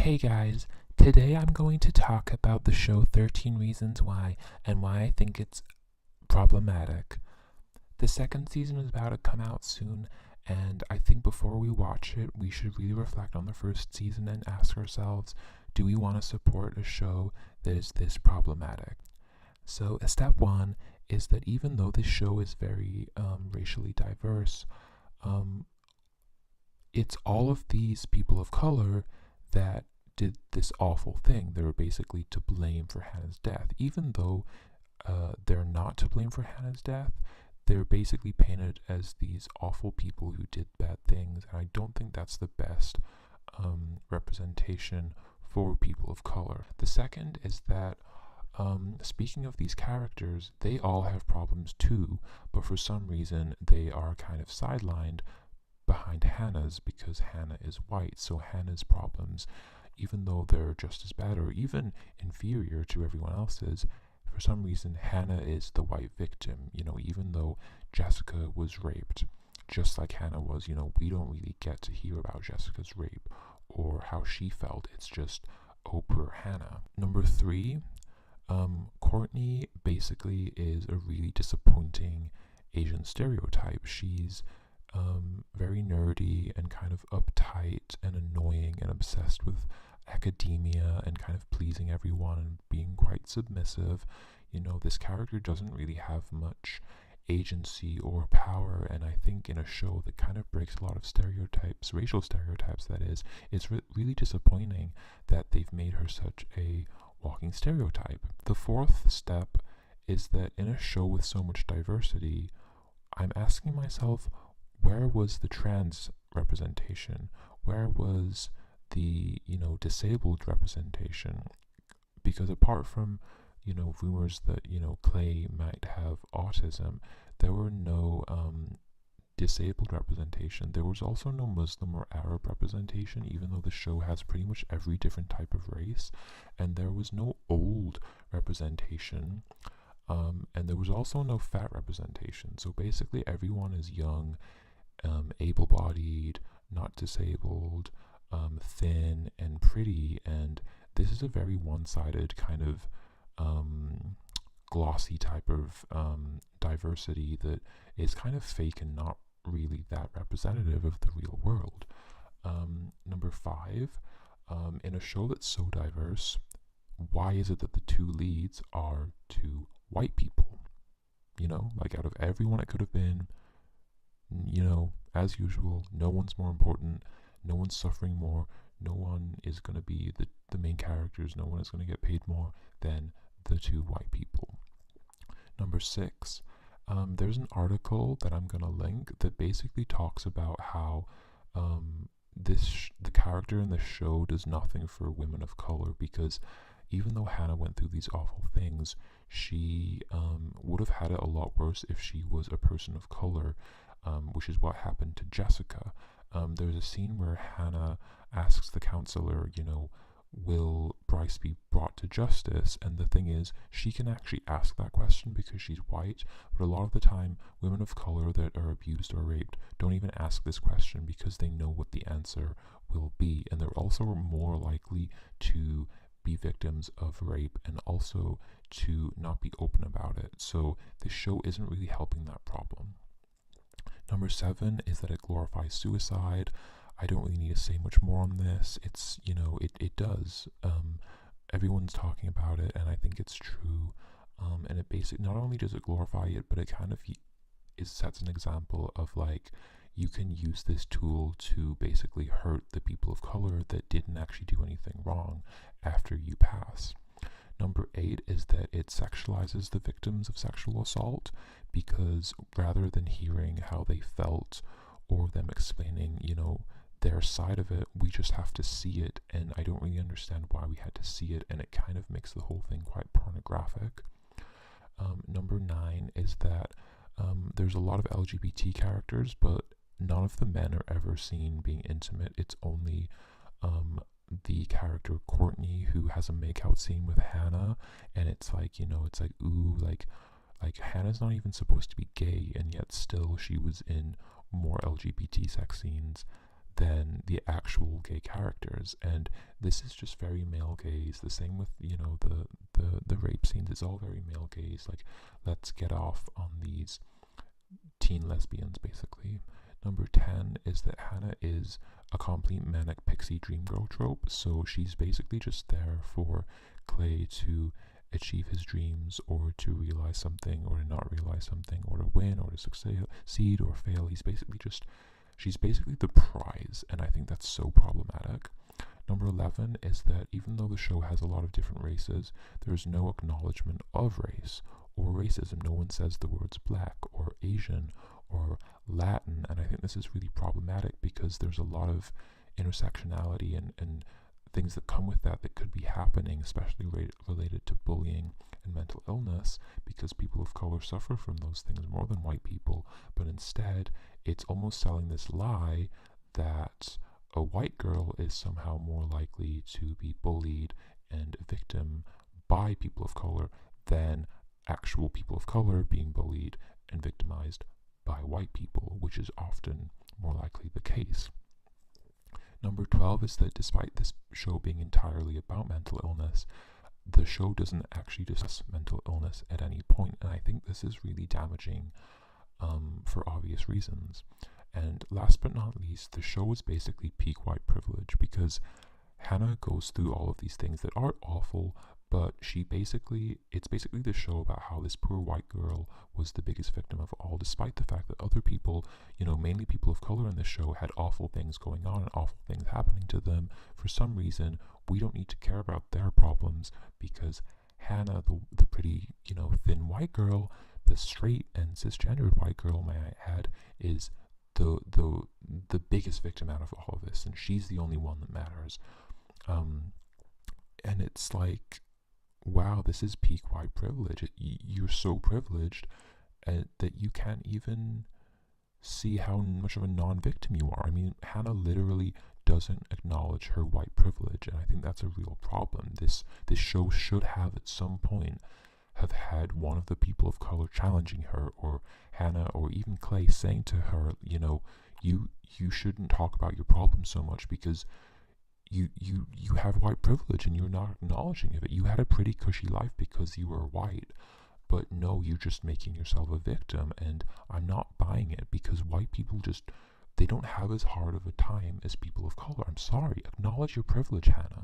Hey guys, today I'm going to talk about the show 13 Reasons Why and why I think it's problematic. The second season is about to come out soon, and I think before we watch it, we should really reflect on the first season and ask ourselves, do we want to support a show that is this problematic? So, step one is that even though this show is very racially diverse, um, it's all of these people of color that did this awful thing. They were basically to blame for Hannah's death. Even though they're not to blame for Hannah's death, they're basically painted as these awful people who did bad things. And I don't think that's the best representation for people of color. The second is that speaking of these characters, they all have problems too, but for some reason they are kind of sidelined behind Hannah's because Hannah is white. So Hannah's problems, even though they're just as bad or even inferior to everyone else's, for some reason Hannah is the white victim. Even though Jessica was raped, just like Hannah was, we don't really get to hear about Jessica's rape or how she felt. It's just, oh, poor Hannah. Number three, Courtney basically is a really disappointing Asian stereotype. She's very nerdy and kind of uptight and annoying and obsessed with academia and kind of pleasing everyone and being quite submissive. This character doesn't really have much agency or power, and I think in a show that kind of breaks a lot of stereotypes, racial stereotypes that is, it's really disappointing that they've made her such a walking stereotype. The fourth step is that in a show with so much diversity, I'm asking myself, where was the trans representation? Where was the, disabled representation? Because apart from, rumors that, Clay might have autism, there were no disabled representation. There was also no Muslim or Arab representation, even though the show has pretty much every different type of race. And there was no old representation. And there was also no fat representation. So basically everyone is young, able-bodied, not disabled, thin, and pretty, and this is a very one-sided kind of glossy type of diversity that is kind of fake and not really that representative of the real world. Number five, in a show that's so diverse, why is it that the two leads are two white people? Like out of everyone it could have been, as usual, no one's more important, no one's suffering more, no one is going to be the main characters, no one is going to get paid more than the two white people. Number six, there's an article that I'm going to link that basically talks about how the character in the show does nothing for women of color, because even though Hannah went through these awful things, she would have had it a lot worse if she was a person of color, which is what happened to Jessica. There's a scene where Hannah asks the counselor, will Bryce be brought to justice? And the thing is, she can actually ask that question because she's white, but a lot of the time, women of color that are abused or raped don't even ask this question because they know what the answer will be, and they're also more likely to be victims of rape and also to not be open about it. So this show isn't really helping that problem. Number seven is that it glorifies suicide. I don't really need to say much more on this. It's, it does. Everyone's talking about it, and I think it's true. And it basically, not only does it glorify it, but it kind of sets an example of like, you can use this tool to basically hurt the people of color that didn't actually do anything wrong after you pass. Number eight is that it sexualizes the victims of sexual assault, because rather than hearing how they felt or them explaining, their side of it, we just have to see it, and I don't really understand why we had to see it, and it kind of makes the whole thing quite pornographic. Number nine is that there's a lot of LGBT characters, but none of the men are ever seen being intimate. It's only the character Courtney who has a make-out scene with Hannah, and it's like, ooh, like Hannah's not even supposed to be gay, and yet still she was in more LGBT sex scenes than the actual gay characters. And this is just very male gaze. The same with, you know, the rape scenes. It's all very male gaze. Like, let's get off on these teen lesbians, basically. Number 10 is that Hannah is a complete manic pixie dream girl trope. So she's basically just there for Clay to achieve his dreams, or to realize something, or to not realize something, or to win, or to succeed, or fail. She's basically the prize, and I think that's so problematic. Number 11 is that even though the show has a lot of different races, there's no acknowledgement of race or racism. No one says the words black or Asian or Latin, and I think this is really problematic because there's a lot of intersectionality and things that come with that could be happening, especially related to bullying and mental illness, because people of color suffer from those things more than white people. But instead, it's almost selling this lie that a white girl is somehow more likely to be bullied and a victim by people of color than actual people of color being bullied and victimized by white people, which is often more likely the case. Number 12 is that despite this show being entirely about mental illness, the show doesn't actually discuss mental illness at any point, and I think this is really damaging for obvious reasons. And last but not least, the show is basically peak white privilege, because Hannah goes through all of these things that are awful, but it's basically the show about how this poor white girl was the biggest victim of all, despite the fact that other people, you know, mainly people of color in the show, had awful things going on and awful things happening to them. For some reason, we don't need to care about their problems, because Hannah, the pretty, you know, thin white girl, the straight and cisgendered white girl, may I add, is the biggest victim out of all of this, and she's the only one that matters. And it's like, wow, this is peak white privilege. You're so privileged that you can't even see how much of a non-victim you are. I mean, Hannah literally doesn't acknowledge her white privilege, and I think that's a real problem. This show should have at some point have had one of the people of color challenging her, or Hannah, or even Clay saying to her, you know, you shouldn't talk about your problems so much because you have white privilege and you're not acknowledging of it. You had a pretty cushy life because you were white, but no, you're just making yourself a victim, and I'm not buying it, because white people they don't have as hard of a time as people of color. I'm sorry, acknowledge your privilege, Hannah.